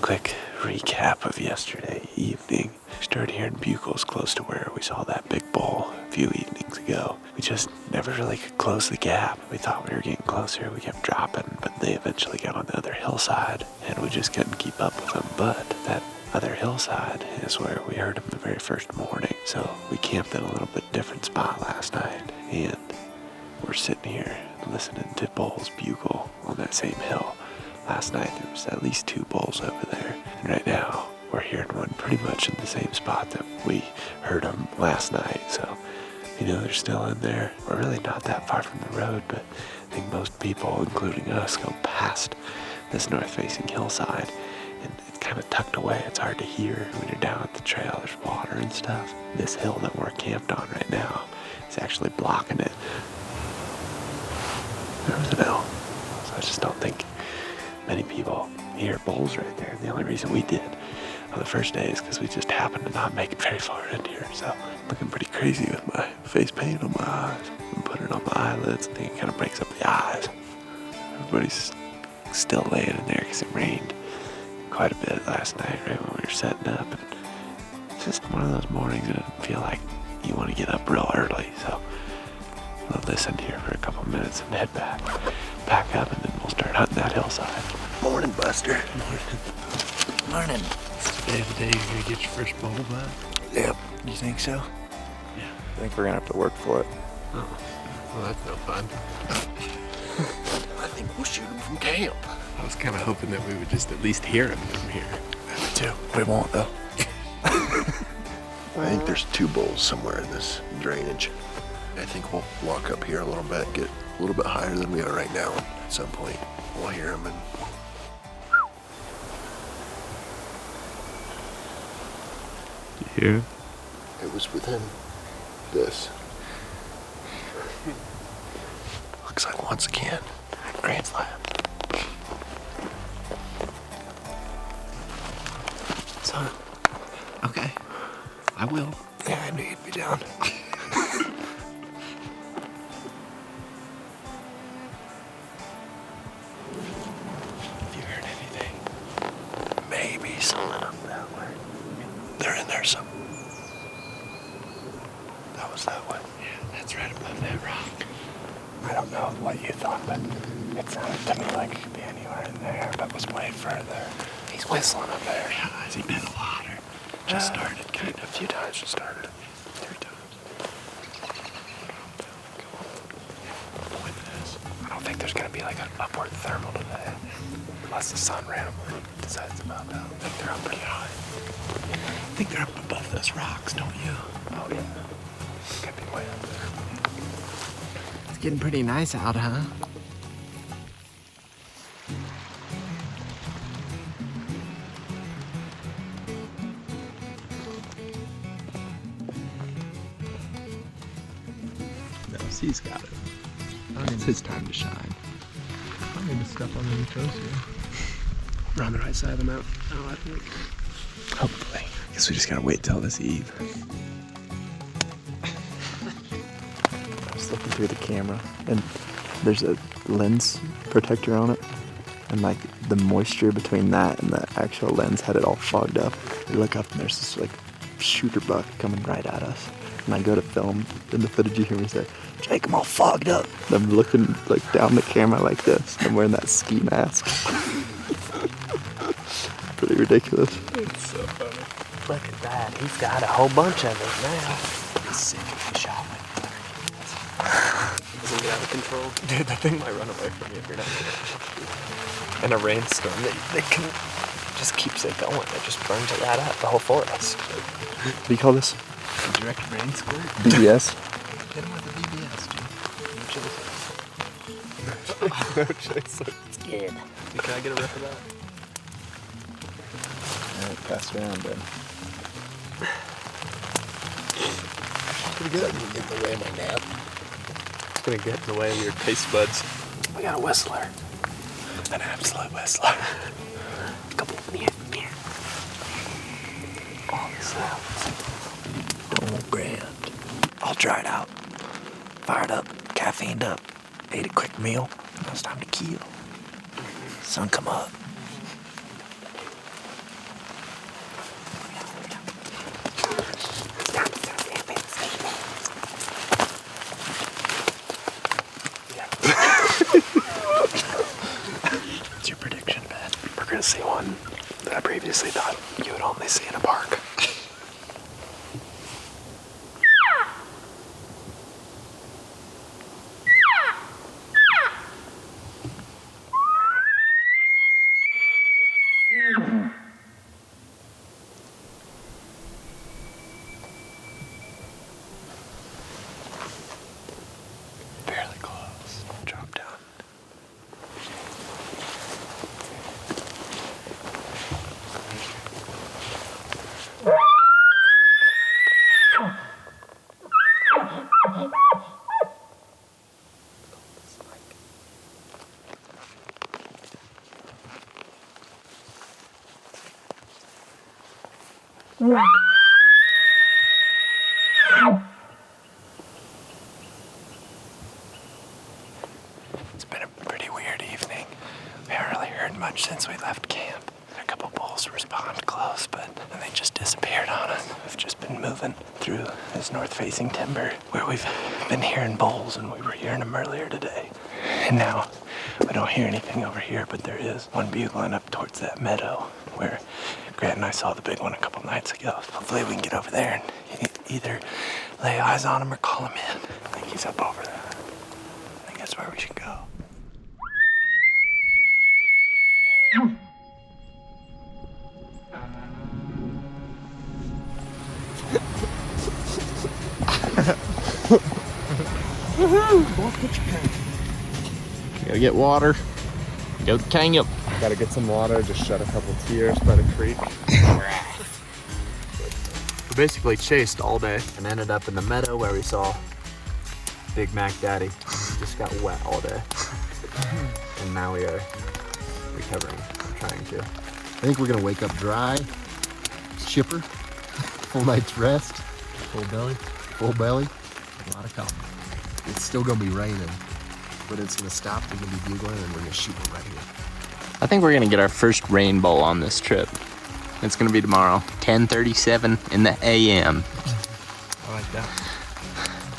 quick recap of yesterday evening. We started hearing bugles close to where we saw that big bull a few evenings ago. We just never really could close the gap. We thought we were getting closer. We kept dropping, but they eventually got on the other hillside, and we just couldn't keep up with them. But that other hillside is where we heard them the very first morning. So we camped in a little bit different spot last night, and we're sitting here listening to bulls bugle on that same hill. Last night there was at least 2 bulls over there, and right now we're hearing one pretty much in the same spot that we heard them last night. So they're still in there. We're really not that far from the road, but I think most people, including us, go past this north-facing hillside, and it's kind of tucked away. It's hard to hear when you're down at the trail. There's water and stuff. This hill that we're camped on right now is actually blocking it. There was an L. So I just don't think many people hear bulls right there. The only reason we did on the first day is because we just happened to not make it very far in here. So I'm looking pretty crazy with my face paint on my eyes. I'm putting it on my eyelids. I think it kind of breaks up the eyes. Everybody's still laying in there because it rained quite a bit last night, right when we were setting up. And it's just one of those mornings that I feel like you want to get up real early. So we'll listen here for a couple minutes and head back up, and then we'll start hunting that hillside. Morning, Buster. Morning. Is today the day you're gonna get your first bull, bud? Yep. You think so? Yeah. I think we're gonna have to work for it. Oh, well, that's no fun. I think we'll shoot him from camp. I was kind of hoping that we would just at least hear him from here. Me too. We won't, though. I think there's 2 bulls somewhere in this drainage. I think we'll walk up here a little bit, get a little bit higher than we are right now. At some point, we'll hear them. And You hear him? it was within this. Looks like once again, Grand Slam. Son. Okay. I will. Yeah, I knew you'd be down. Have you heard anything? Maybe something up that way. They're in there some. That was that way. Yeah, that's right above that rock. I don't know what you thought, but it sounded to me like it could be anywhere in there, but was way further. He's whistling up there. Yeah, has he been a lot or just started kind of? A few times just started. 3 times. Point this. I don't think there's gonna be like an upward thermal today. Unless the sun randomly decides about that. I think they're up pretty high. I think they're up above those rocks, don't you? Oh yeah. Could be way up there. It's getting pretty nice out, huh? No, he's got it. It's his time to shine. I need to step on any toes here. We're on the right side of the mountain. Oh, I think. Hopefully. I guess we just gotta wait till this eve. I was looking through the camera, and there's a lens protector on it, and like the moisture between that and the actual lens had it all fogged up. We look up and there's this like shooter buck coming right at us, and I go to film, in the footage you hear me say, "Jake, I'm all fogged up." And I'm looking like down the camera like this. I'm wearing that ski mask. Pretty ridiculous. It's so funny. Look at that. He's got a whole bunch of it now. He's sick of the shot like that. Doesn't get out of control. Dude, that thing might run away from you if you're not careful. In a rainstorm, they can just keeps it going. It just burns it right up, the whole forest. What do you call this? Direct rain squirt? BBS? Hit him with a BBS, dude. No chaser. It's good. Can I get a rip of that? Alright, pass it around, bud. Pretty good. I'm gonna get in the way of my nap. It's gonna get in the way of your taste buds. We got a whistler. An absolute whistler. Come on, here. All the sounds. Don't grand. All dried out. Fired up. Caffeined up. Ate a quick meal. Now it's time to kill. Sun come up. It's been a pretty weird evening. We haven't really heard much since we left camp. A couple bulls respond close, but then they just disappeared on us. We've just been moving through this north-facing timber where we've been hearing bulls, and we were hearing them earlier today. And now we don't hear anything over here, but there is one bugling up towards that meadow where Grant and I saw the big one a couple nights ago. Hopefully we can get over there and either lay eyes on him or call him in. I think he's up over there. I think that's where we should go. Gotta get water. Go camp. Gotta get some water. Just shed a couple tears by the creek. We basically chased all day and ended up in the meadow where we saw Big Mac Daddy. Just got wet all day. And now we are recovering. I'm trying to. I think we're gonna wake up dry, chipper, full night's rest, full belly, a lot of coffee. It's still gonna be raining, but it's gonna stop. We're gonna be bugling and we're gonna shoot one right here. I think we're gonna get our first rainbow on this trip. It's gonna be tomorrow, 10:37 in the a.m. I like that.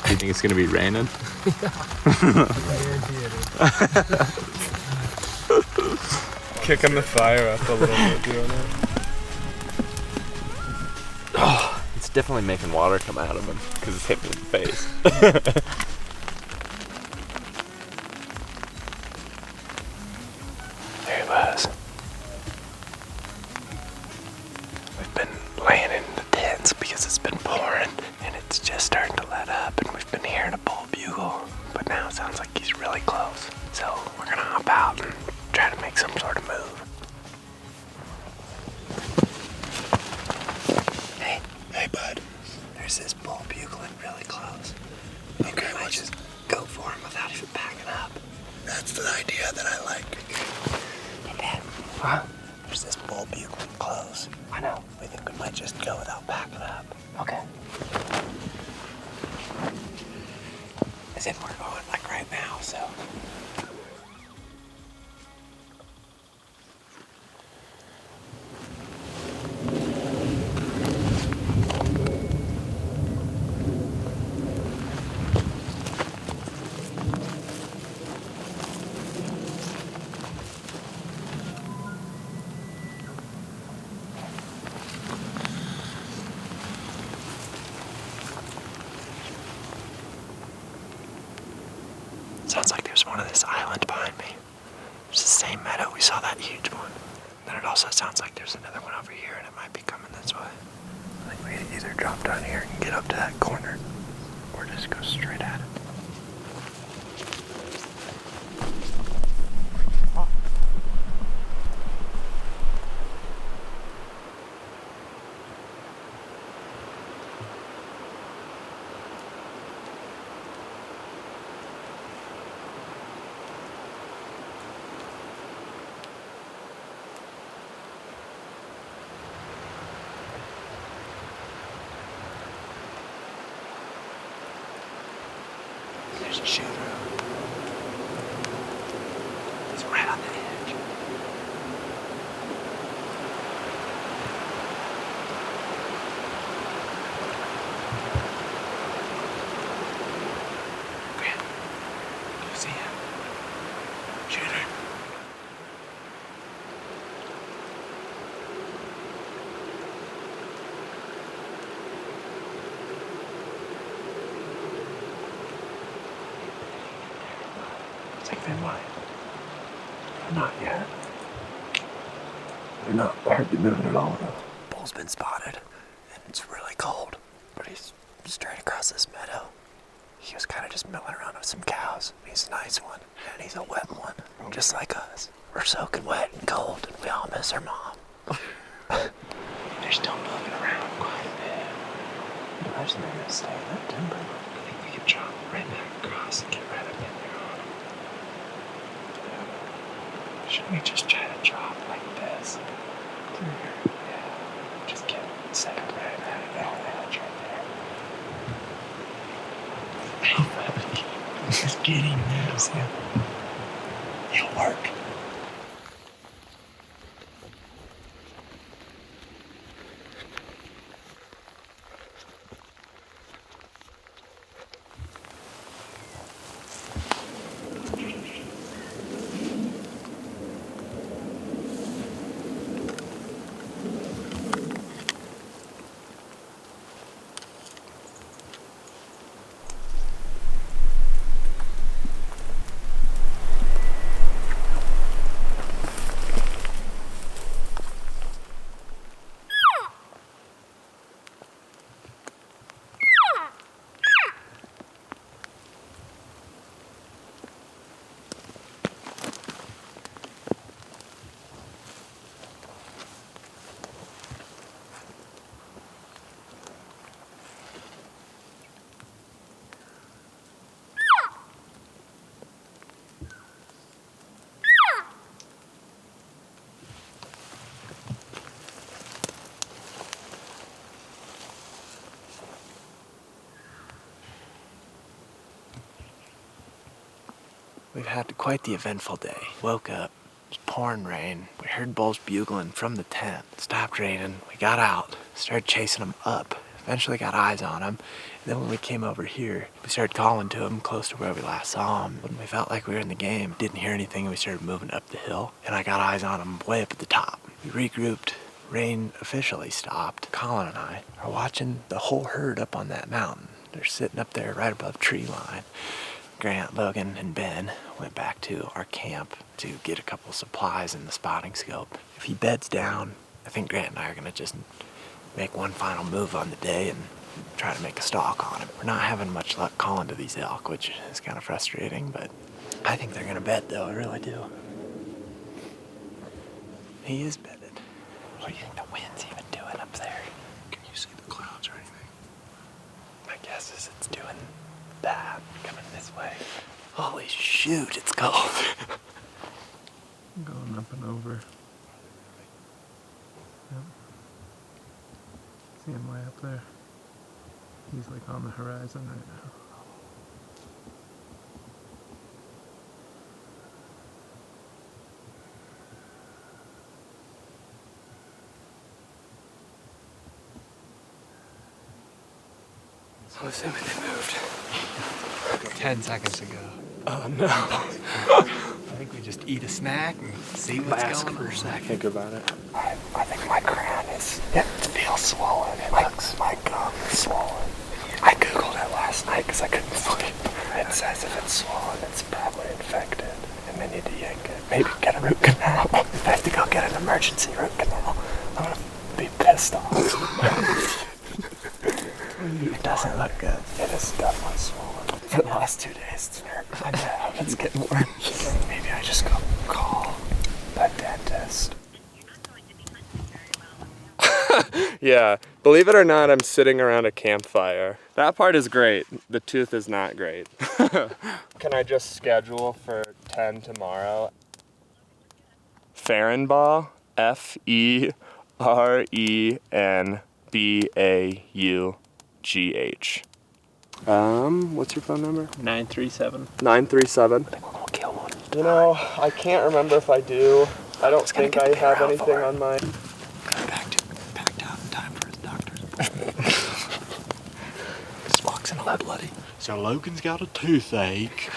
Do you think it's gonna be raining? Kicking the fire up a little bit, doing it. Oh, it's definitely making water come out of him because it's hit me in the face. There he was. We've been laying in the tents because it's been pouring and it's just starting to let up, and we've been hearing a bull bugle, but now it sounds like he's really close. So we're gonna hop out and try to make some sort of move. Hey bud, there's this bull bugling really close. Maybe I might just go for him without even packing up. That's the idea that I like. Hey Dad, huh? There's this bull bugling close. I know. We think we might just go without packing up. Okay. As in we're going like right now, so. Sounds like there's one on this island behind me. It's the same meadow. We saw that huge one. Then it also sounds like there's another one over here, and it might be coming this way. I think we either drop down here and get up to that corner, or just go straight at it. There's a shooter. He's right on the edge. Grant, do you see him? Shooter. I think they might. Not yet. They're not hardly moving at all, though. Bull's been spotted, and it's really cold. But he's straight across this meadow. He was kind of just milling around with some cows. He's a nice one, and he's a wet one, just like us. We're soaking wet and cold, and we all miss our mom. They're still moving around quite a bit. I just need to stay in that timber. I think we could jump right back across and get right up in there on him. Yeah. Shouldn't we just try to drop like this? Through here? Yeah. Just get set up right at that edge right there. Just getting there. It'll work. We've had quite the eventful day. Woke up, it was pouring rain. We heard bulls bugling from the tent. It stopped raining, we got out, started chasing them up. Eventually got eyes on them. And then when we came over here, we started calling to them close to where we last saw them. When we felt like we were in the game, didn't hear anything, and we started moving up the hill. And I got eyes on them way up at the top. We regrouped. Rain officially stopped. Colin and I are watching the whole herd up on that mountain. They're sitting up there right above tree line. Grant, Logan, and Ben went back to our camp to get a couple supplies and the spotting scope. If he beds down, I think Grant and I are gonna just make one final move on the day and try to make a stalk on him. We're not having much luck calling to these elk, which is kind of frustrating, but I think they're gonna bed though, I really do. He is bedded. What do you think the wind's even doing up there? Can you see the clouds or anything? My guess is it's doing that, coming this way. Holy shoot, it's cold. Going up and over. Yep. See him way up there. He's like on the horizon right now. So assuming they moved 10 seconds ago. Oh no. I think we just eat a snack and see what's going on. For a second. Think about it. I think my crown is, it feels swollen. My gum is swollen. I Googled it last night because I couldn't sleep. It says if it's swollen, it's probably infected and they need to yank it. Maybe get a root canal. If I have to go get an emergency root canal, I'm going to be pissed off. It doesn't look good. It is definitely swollen. For the last 2 days, it's hurt. I know, it's getting worse. Maybe I just go call the dentist. Yeah, believe it or not, I'm sitting around a campfire. That part is great. The tooth is not great. Can I just schedule for 10 tomorrow? Farrenbau, FERENBAUGH. What's your phone number? 937. 937. I think we're gonna kill one. You know, I can't remember if I do. I don't think I have anything on my... Packed out in time for his doctor's appointment. Just walks in all bloody. So Logan's got a toothache.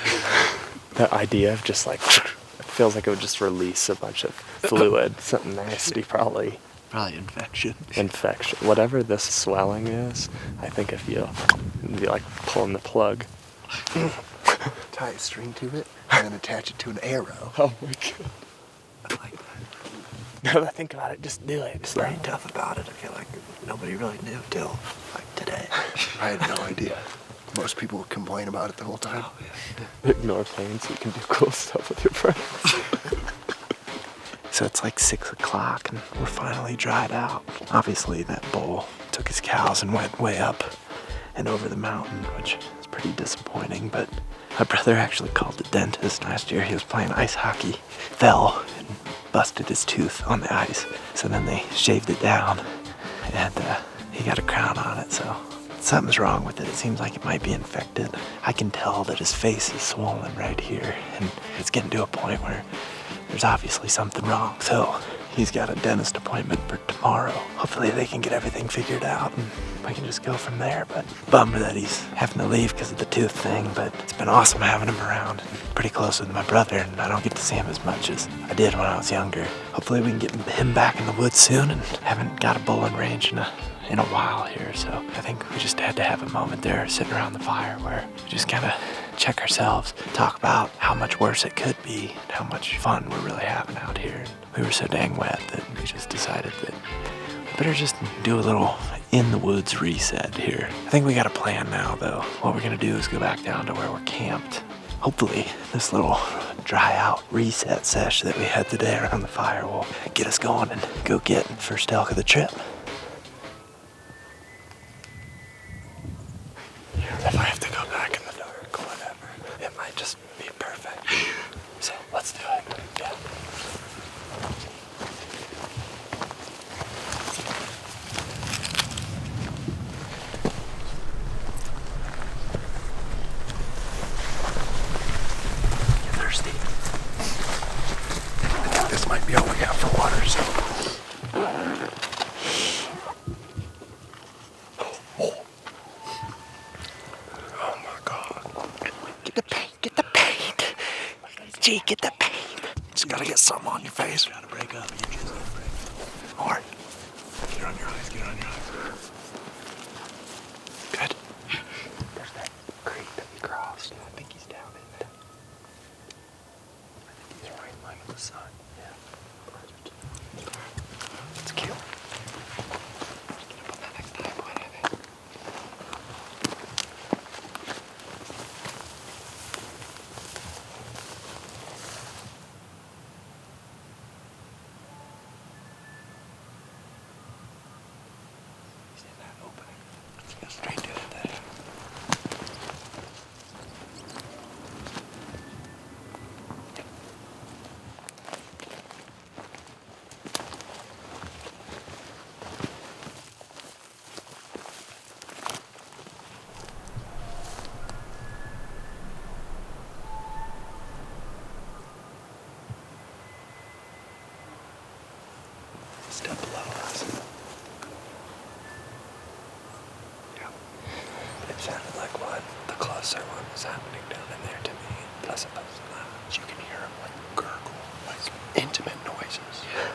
The idea of just like, it feels like it would just release a bunch of fluid, something nasty probably. Probably infection. Infection. Whatever this swelling is, I think if you, it'd be like pulling the plug. Tie a string to it and then attach it to an arrow. Oh my god. I like that. Now that I think about it, just do it. It's pretty tough about it. I feel like nobody really knew till like today. I had no idea. Most people would complain about it the whole time. Oh, yeah. Ignore pain so you can do cool stuff with your friends. So it's like 6 o'clock and we're finally dried out. Obviously that bull took his cows and went way up and over the mountain, which is pretty disappointing. But my brother actually called the dentist last year. He was playing ice hockey, fell, and busted his tooth on the ice. So then they shaved it down, and he got a crown on it. So something's wrong with it. It seems like it might be infected. I can tell that his face is swollen right here, and it's getting to a point where there's obviously something wrong. So he's got a dentist appointment for tomorrow. Hopefully they can get everything figured out and we can just go from there. But bummed that he's having to leave because of the tooth thing, but it's been awesome having him around. Pretty close with my brother, and I don't get to see him as much as I did when I was younger. Hopefully we can get him back in the woods soon, and haven't got a bowling range in a while here. So I think we just had to have a moment there sitting around the fire where we just kind of check ourselves, talk about how much worse it could be, and how much fun we're really having out here. We were so dang wet that we just decided that we better just do a little in the woods reset here. I think we got a plan now though. What we're gonna do is go back down to where we're camped. Hopefully this little dry out reset sesh that we had today around the fire will get us going and go get first elk of the trip. If I have to go back in the dark or whatever, it might just be perfect. So let's do it. Yeah. You're thirsty? I think this might be all we got for water, so. Gee, get the paint. Just gotta get something on your face. Gotta break up. You just gotta break up. More. Get on your eyes. Get on your eyes. Good. There's that creek that we crossed. I think he's down in there. I think he's right in line with the sun. Yeah. It's cute. Get up on that next time. What have it? Straight to it there. Step below us. It sounded like one. The closer one was happening down in there to me. Plus it was loud. You can hear them like gurgle, like intimate noises. Yeah.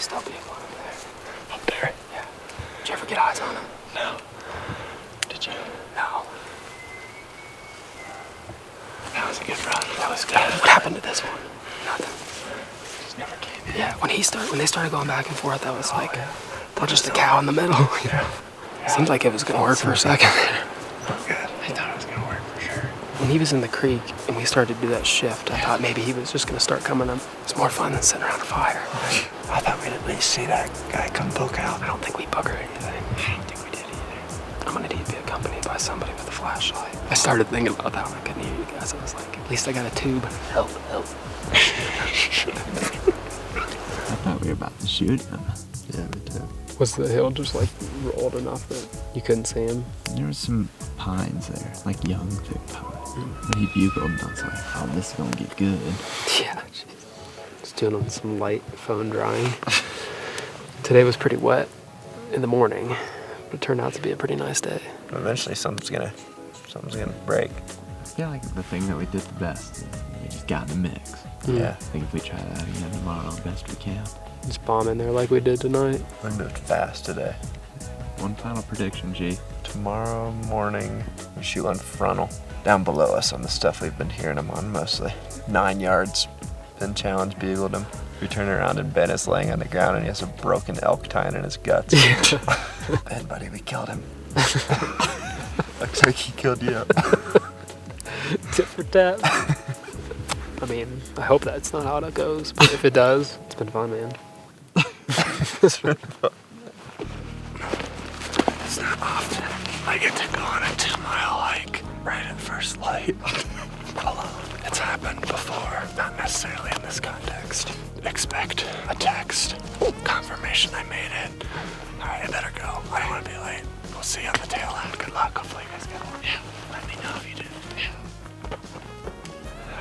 still bugling him there. Up there? Yeah. Did you ever get eyes on him? No. Did you? No. That was a good run. That was good. What happened to this one? Nothing. Just never came in. Yeah, when they started going back and forth, I was like, they're just a cow in the middle. You know? It seemed like it was gonna work for a second. Good. I thought it was gonna work for sure. When he was in the creek and we started to do that shift, I thought maybe he was just gonna start coming up. It's more fun than sitting around a fire. I thought we'd at least see that guy come poke out. I don't think we bugger anything. I don't think we did either. I'm gonna need to be accompanied by somebody with a flashlight. I started thinking about that when I couldn't hear you guys. I was like, at least I got a tube. Help, help. I thought we were about to shoot him. Yeah, me too. Was the hill just like rolled enough that you couldn't see him? There was some pines there, like young thick pines. When he bugled, and I was like, oh, this is gonna get good. Yeah, just doing on some light phone drying. Today was pretty wet in the morning, but it turned out to be a pretty nice day. Eventually something's gonna break. I feel like the thing that we did the best, we just got in the mix. Yeah. I think if we try that again tomorrow, best we can. Just bomb in there like we did tonight. We moved fast today. One final prediction, G. Tomorrow morning, we shoot one frontal down below us on the stuff we've been hearing him on mostly. 9 yards, then challenge bugled him. We turn around and Ben is laying on the ground and he has a broken elk tine in his guts. Ben, buddy, we killed him. Looks like he killed you. Tit for tat. I mean, I hope that's not how it goes, but if it does, it's been fun, man. It's not often I get to go on a 2-mile hike right at first light alone. It's happened before, not necessarily in this context. Expect a text. Confirmation I made it. Alright, I better go. I don't want to be late. We'll see you on the tail end. Good luck. Hopefully you guys get one. Yeah, let me know if you do. Yeah.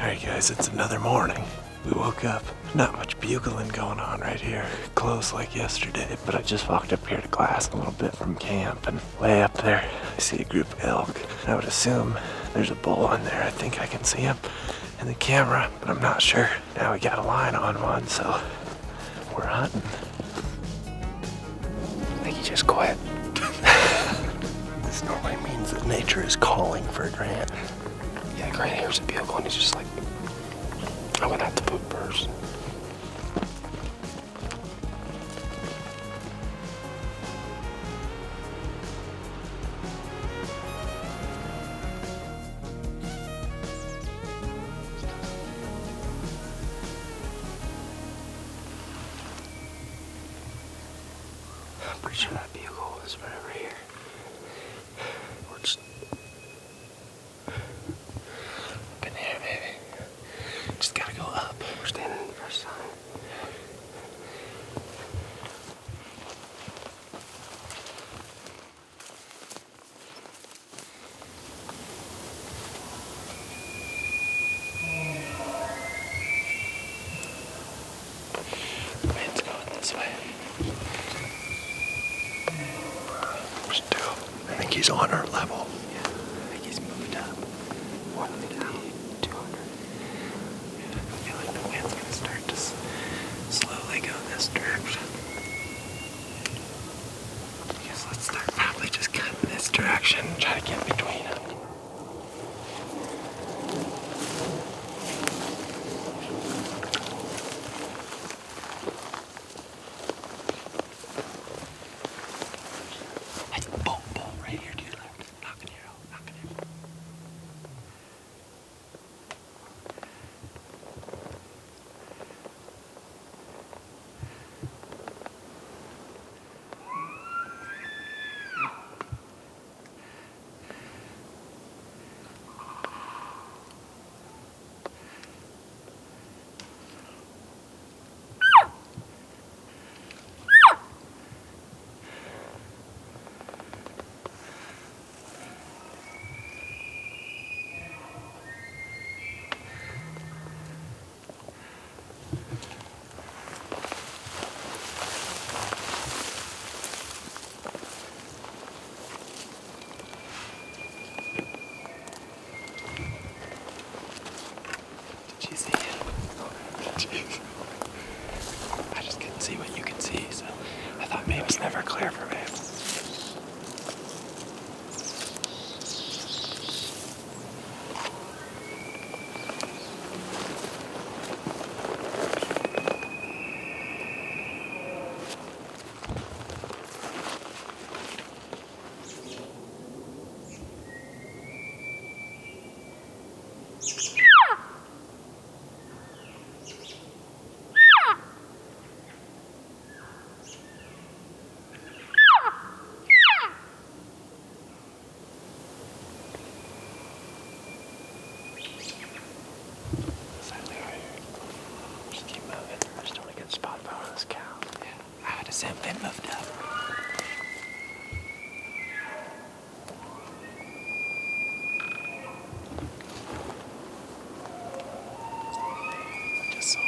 Alright guys, it's another morning. We woke up. Not much bugling going on right here. Close like yesterday, but I just walked up here to glass a little bit from camp, and way up there I see a group of elk. I would assume there's a bull in there. I think I can see him in the camera, but I'm not sure. Now we got a line on one, so we're hunting. I think he just quit. This normally means that nature is calling for Grant. Yeah, Grant hears a bugle and he's just like, I'm gonna have to poop first. I'm pretty sure that bugle is right over here. We're just Up in here, baby. Just gotta go up. we're standing in the first sign. Wind's going this way. Sam been moved up. Just saw him.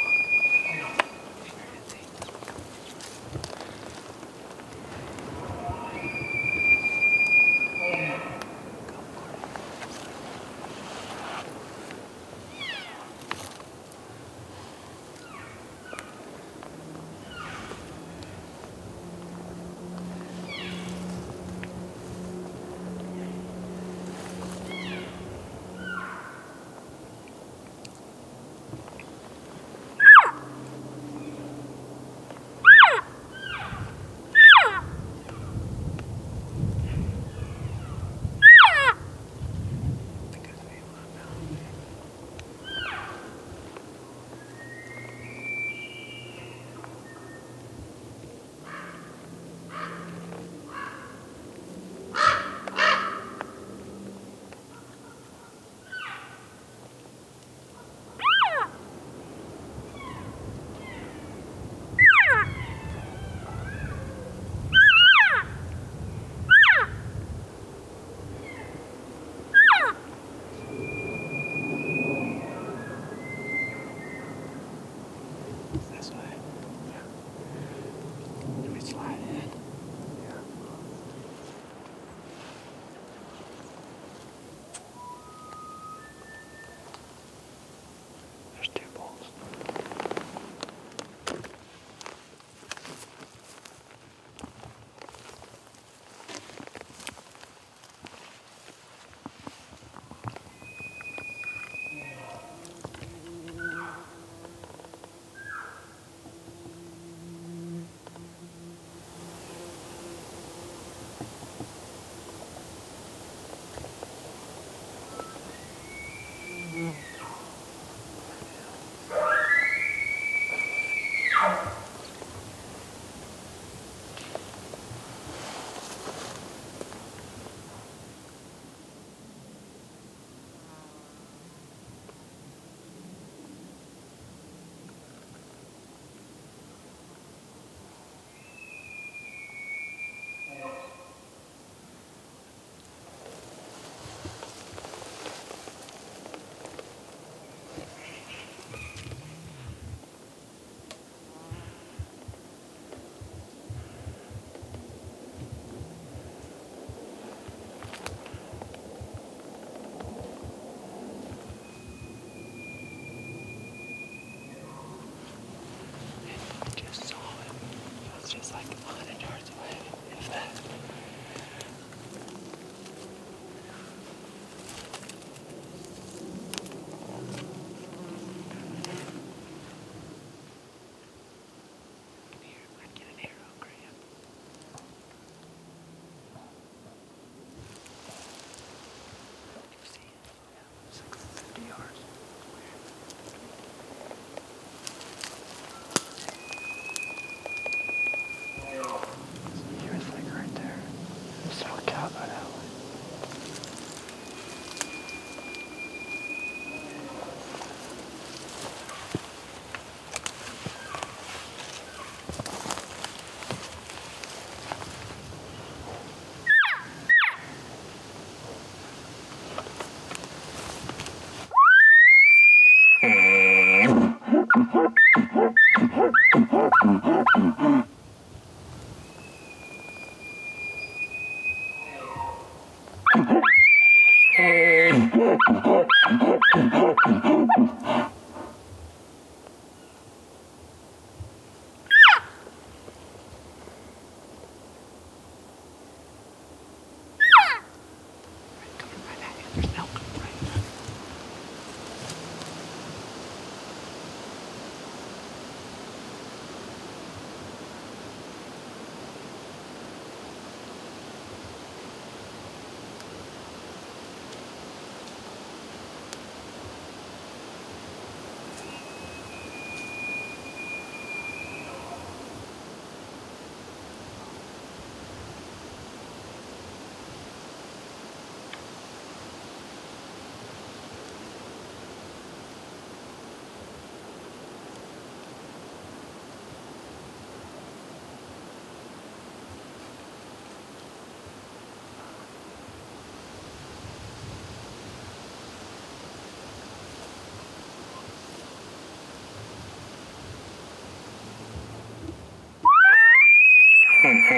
This way. Yeah. Let me slide in. Yeah. There's 2 bulls. Just saw him. It was just like 100 yards away, if that. Here, I'd get an arrow cramp. You see it? Yeah, it's like 50 yards. He was like right there. Just look out by that way. There's no right. We've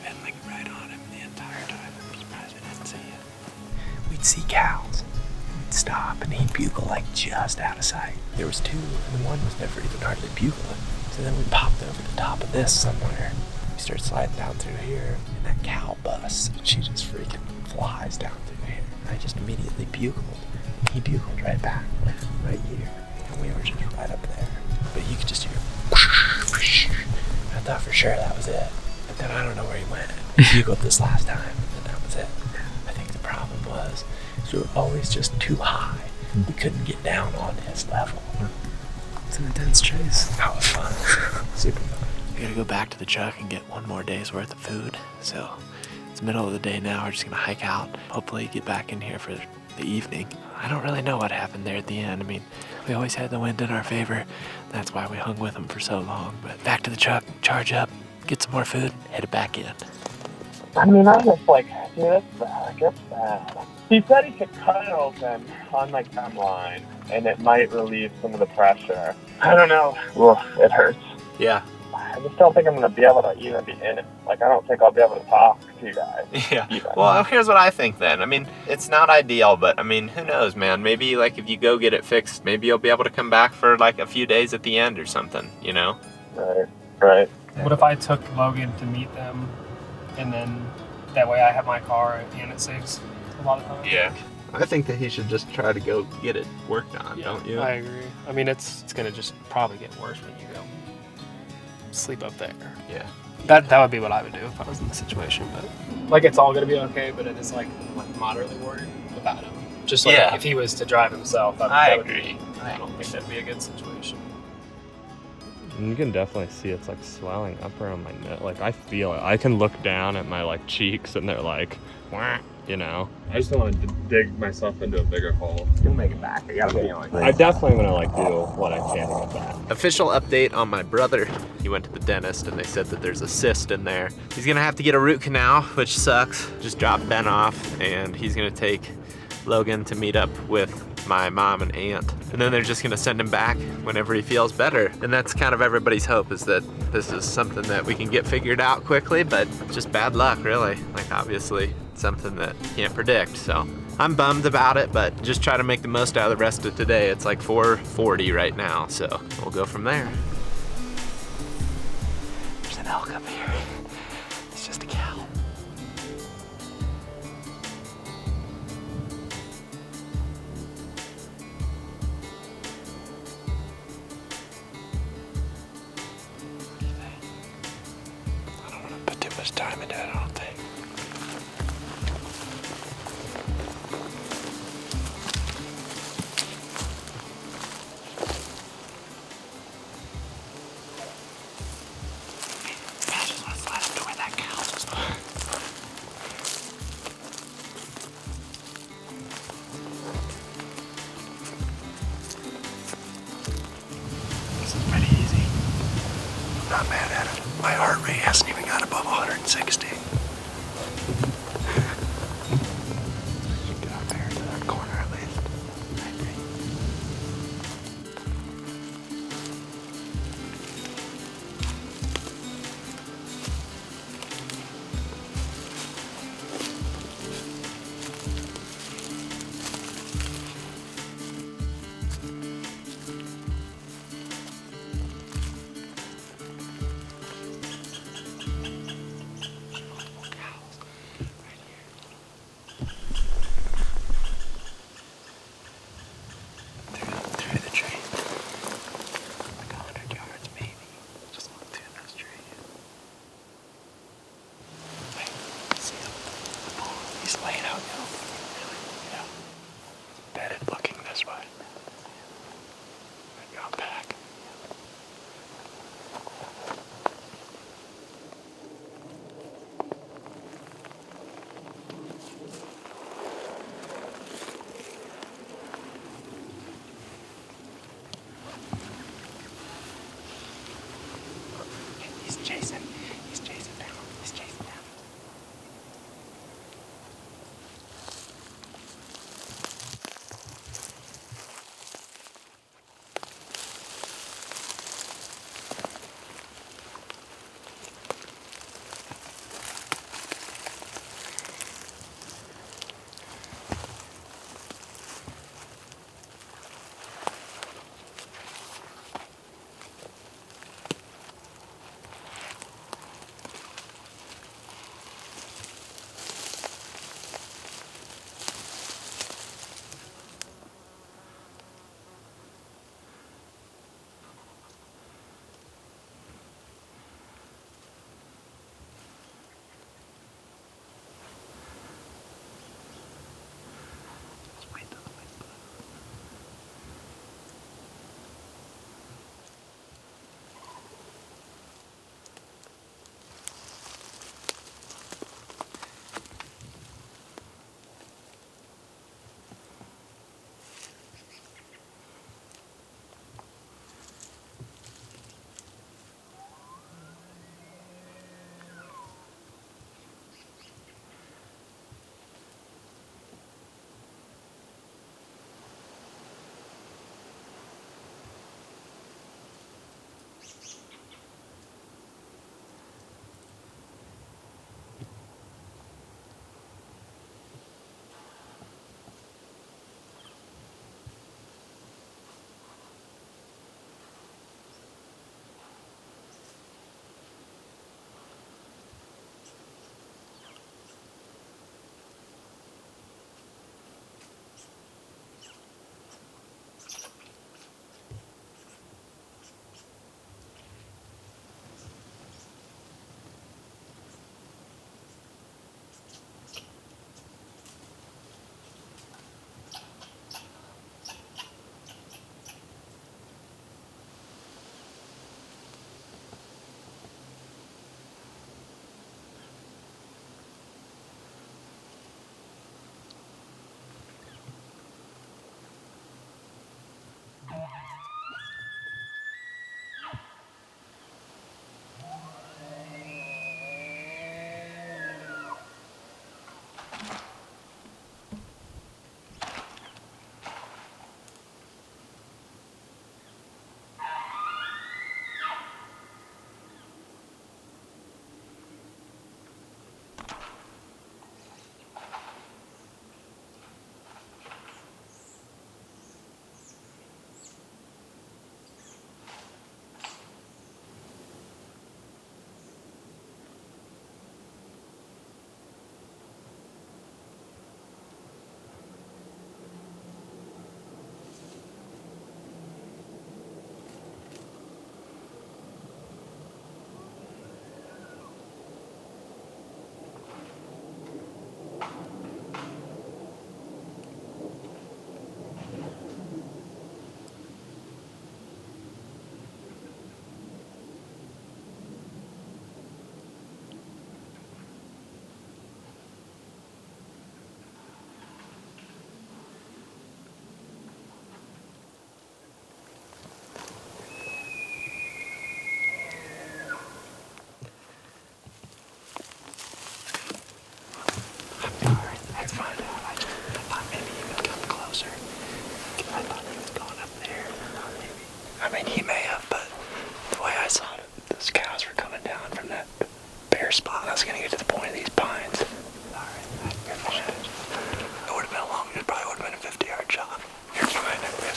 been like right on him the entire time. I'm surprised I didn't see it. We'd see cows. We'd stop and he'd bugle like just out of sight. There was two, and one was never even hardly bugling. So then we popped over the top of this somewhere. We start sliding down through here, and that cow busts, and she just freaking flies down through here. And I just immediately bugled. He bugled right back, right here. And we were just right up there. But you could just hear I thought for sure that was it. But then I don't know where he went. He bugled this last time, and that was it. I think the problem was we were always just too high. We couldn't get down on his level. It's an intense chase. That was fun. Super fun. We gotta go back to the truck and get one more day's worth of food. So it's the middle of the day now. We're just gonna hike out. Hopefully get back in here for the evening. I don't really know what happened there at the end. I mean, we always had the wind in our favor. That's why we hung with him for so long. But back to the truck, charge up, get some more food, head it back in. I mean, I was like, dude, that's bad. That's bad. He said he could cut it open on my chem line, and it might relieve some of the pressure. I don't know. Well, it hurts. Yeah. I just don't think I'm going to be able to even be in it. Like, I don't think I'll be able to talk to you guys. Yeah. Even. Well, here's what I think then. I mean, it's not ideal, but I mean, who knows, man? Maybe like if you go get it fixed, maybe you'll be able to come back for like a few days at the end or something, you know? Right. What if I took Logan to meet them, and then that way I have my car and it saves a lot of time? Yeah. I think that he should just try to go get it worked on, don't you? I agree. I mean, it's gonna just probably get worse when you go sleep up there. Yeah. That would be what I would do if I was in the situation. But like, it's all gonna be okay. But it is like moderately worried about him. Just like if he was to drive himself, I agree. I don't think that'd be a good situation. And you can definitely see it's like swelling up around my neck. Like I feel it. I can look down at my like cheeks and they're like, wah, you know. I just don't want to dig myself into a bigger hole. You'll make it back. You got a feeling. I definitely want to like do what I can to get back. Official update on my brother. He went to the dentist and they said that there's a cyst in there. He's gonna have to get a root canal, which sucks. Just dropped Ben off and he's gonna take Logan to meet up with my mom and aunt. And then they're just gonna send him back whenever he feels better. And that's kind of everybody's hope, is that this is something that we can get figured out quickly, but just bad luck, really. Like, obviously, something that you can't predict. So I'm bummed about it, but just try to make the most out of the rest of today. It's like 4:40 right now, so we'll go from there. There's an elk up here. It's just a cow. What do you think? I don't want to put too much time into it, I don't think. I just want to slide up to where that cow was. This is pretty easy. I'm not mad at it. My heart rate hasn't even got above 160. Get out there to that corner at least. I agree.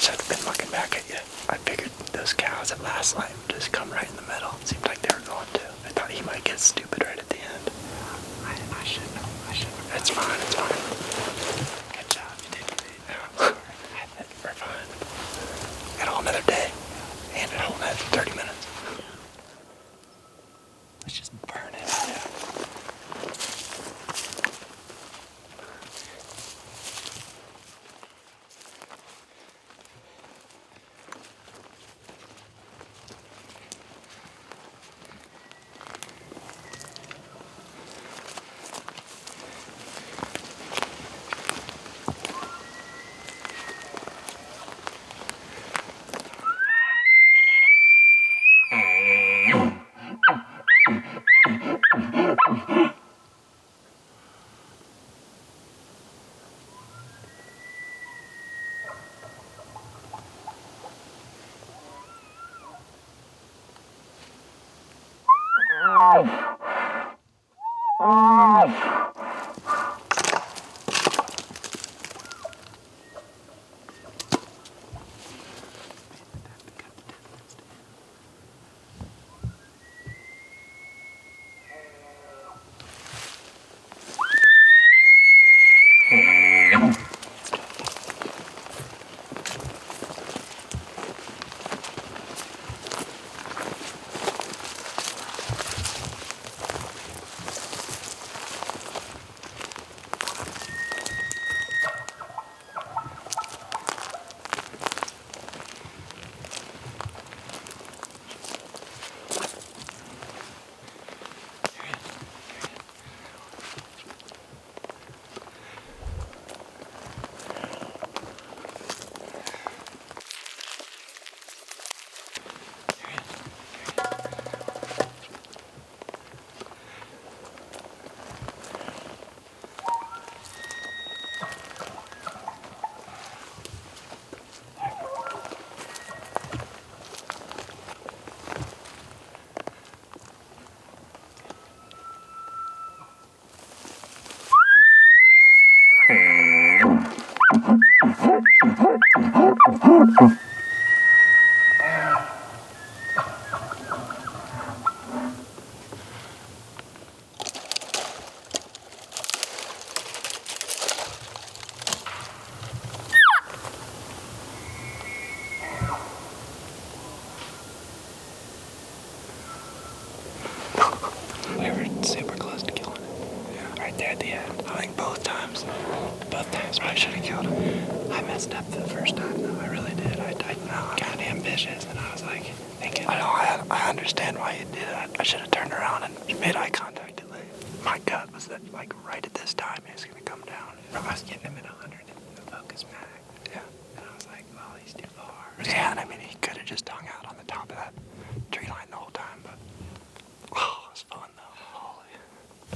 should have been looking back at you. I figured those cows at last light would just come right in the middle. Seemed like they were going to. I thought he might get stupid right at the end. I shouldn't have. It's fine, it's fine. Good job, you did great. No, I'm sorry. We're fine. Got a whole nother day. And a whole nother 30 minutes. Let's just burn it. Yeah. We were super close to killing it. Right there at the end. I think both times I should have killed him. I messed up the first time though. I really did. I got ambitious and I was like thinking, I understand why you did it. I should have turned around and made eye contact at least. My gut was that like right at this time he was gonna come down. I was getting him at 100 in the focus mag. Yeah. And I was like, well, he's too far. Yeah, and I mean he could have just hung out on the top of that tree line the whole time, but oh, it was fun though. Holy.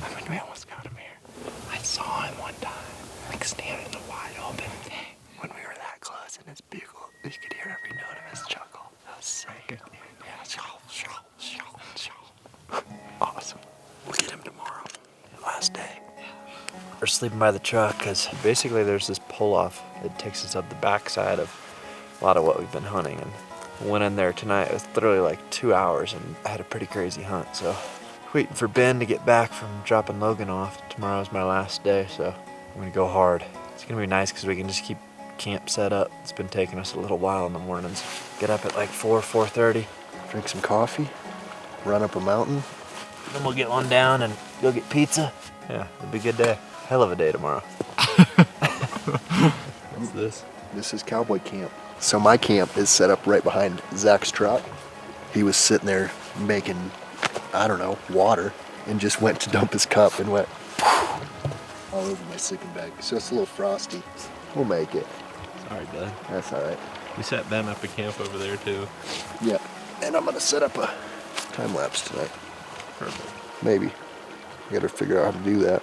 I mean, we almost got him here. I saw him one time, like standing in the wide open. When we were that close in his bugle, you could hear every note of his chuckle. That was sick. Yeah, awesome. We'll get him tomorrow. Last day. We're sleeping by the truck because basically there's this pull-off that takes us up the backside of a lot of what we've been hunting. And went in there tonight. It was literally like 2 hours and I had a pretty crazy hunt. So waiting for Ben to get back from dropping Logan off. Tomorrow's my last day, so I'm gonna go hard. It's gonna be nice because we can just keep camp set up. It's been taking us a little while in the mornings. Get up at like 4:30. Drink some coffee, run up a mountain. Then we'll get one down and go get pizza. Yeah, it'll be a good day. Hell of a day tomorrow. What's this? This is cowboy camp. So my camp is set up right behind Zach's truck. He was sitting there making, I don't know, water, and just went to dump his cup and went all over my sleeping bag. So it's a little frosty. We'll make it. Sorry, bud. That's all right. We set Ben up a camp over there too. Yeah. And I'm gonna set up a time lapse tonight. Perfect. Maybe. I gotta figure out how to do that.